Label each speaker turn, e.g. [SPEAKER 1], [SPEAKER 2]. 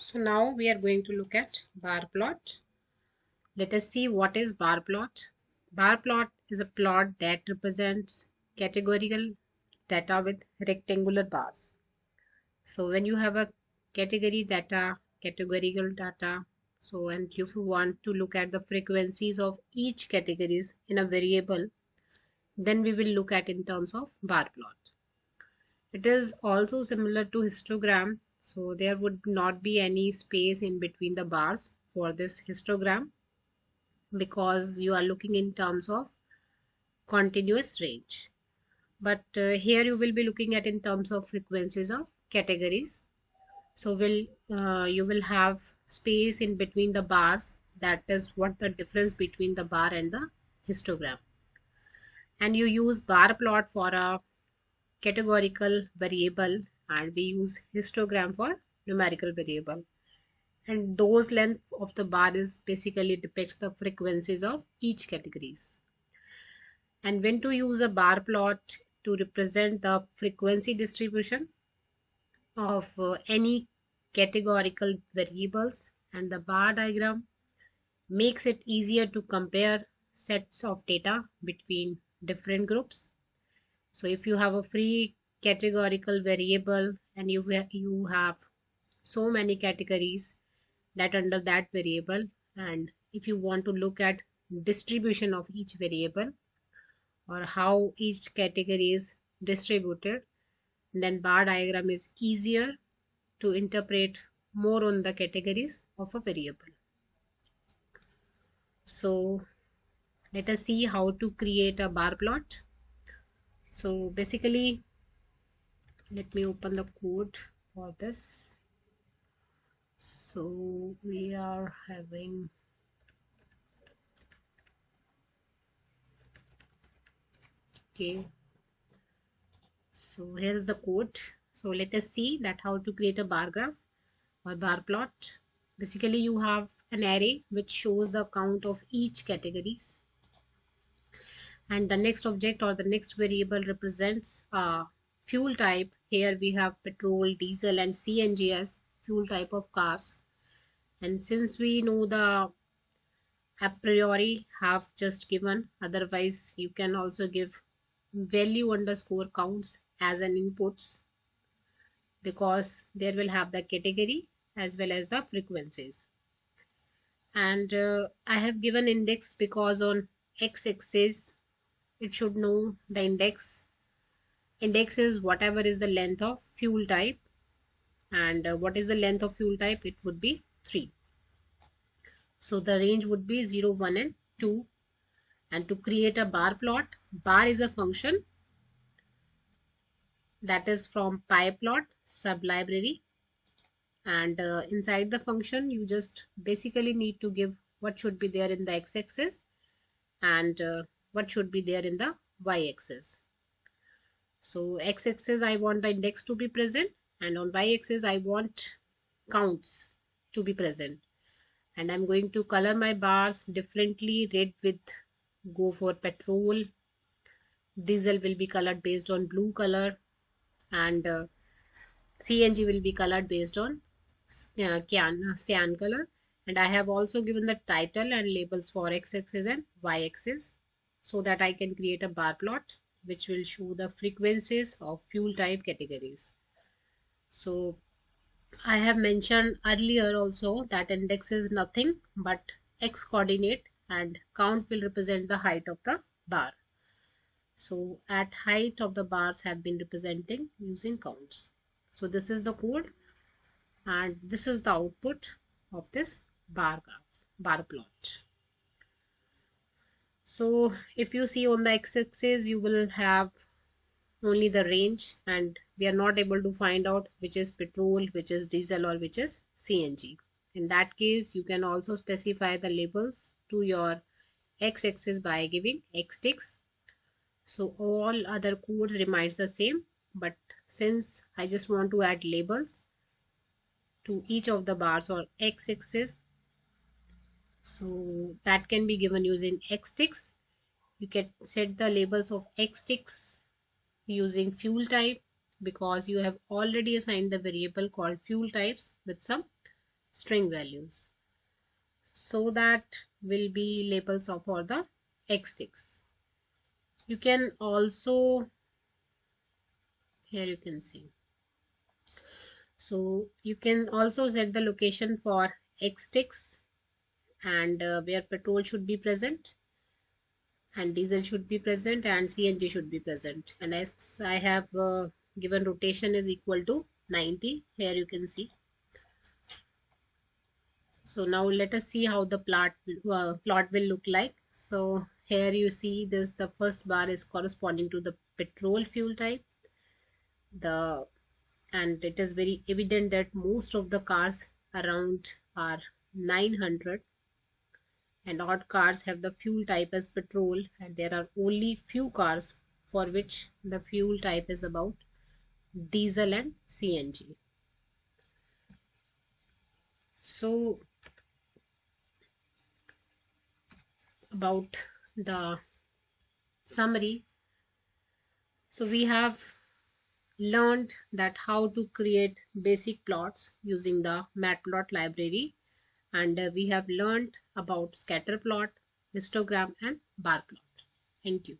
[SPEAKER 1] So now we are going to look at bar plot. Let us see what is bar plot. Bar plot is a plot that represents categorical data with rectangular bars. So when you have a categorical data, so and if you want to look at the frequencies of each categories in a variable, then we will look at in terms of bar plot. It is also similar to histogram, so there would not be any space in between the bars for this histogram because you are looking in terms of continuous range. But here you will be looking at in terms of frequencies of categories. So you will have space in between the bars. That is what the difference between the bar and the histogram. And you use bar plot for a categorical variable, and we use histogram for numerical variable. And those length of the bar is basically depicts the frequencies of each categories. And when to use a bar plot to represent the frequency distribution of any categorical variables, and the bar diagram makes it easier to compare sets of data between different groups. So if you have a free categorical variable and you have so many categories that under that variable, and if you want to look at distribution of each variable or how each category is distributed, then bar diagram is easier to interpret more on the categories of a variable. So let us see how to create a bar plot. So basically, let me open the code for this. So we are having okay, so here's the code. So let us see that how to create a bar graph or bar plot. Basically you have an array which shows the count of each categories, and the next object or the next variable represents a fuel type. Here we have petrol, diesel and CNG as fuel type of cars. And since we know the a priori have just given, otherwise you can also give value underscore counts as an inputs, because there will have the category as well as the frequencies. And I have given index because on x-axis it should know the index. Index is whatever is the length of fuel type, and what is the length of fuel type? It would be 3. So the range would be 0, 1 and 2. And to create a bar plot, bar is a function that is from pyplot sublibrary, and inside the function you just basically need to give what should be there in the x-axis and what should be there in the y-axis. So x-axis I want the index to be present, and on y-axis I want counts to be present. And I'm going to color my bars differently. Red with go for petrol, diesel will be colored based on blue color, and CNG will be colored based on cyan color. And I have also given the title and labels for x-axis and y-axis so that I can create a bar plot which will show the frequencies of fuel type categories. So I have mentioned earlier also that index is nothing but x coordinate, and count will represent the height of the bar. So at height of the bars have been representing using counts. So this is the code, and this is the output of this bar graph, bar plot. So if you see on the x-axis you will have only the range, and we are not able to find out which is petrol, which is diesel or which is CNG. In that case you can also specify the labels to your x-axis by giving x ticks. So all other codes remains the same, but since I just want to add labels to each of the bars or x-axis, so that can be given using x ticks. You can set the labels of x ticks using fuel type, because you have already assigned the variable called fuel types with some string values. So that will be labels of for the X sticks. You can also, here you can see. So you can also set the location for X sticks and where petrol should be present and diesel should be present and CNG should be present. And as I have given rotation is equal to 90. Here you can see. So now let us see how the plot will look like. So here you see this, the first bar is corresponding to the petrol fuel type. And it is very evident that most of the cars around are 900 and odd cars have the fuel type as petrol, and there are only few cars for which the fuel type is about diesel and CNG. So about the summary, so we have learned that how to create basic plots using the matplot library, and we have learned about scatter plot, histogram and bar plot. Thank you.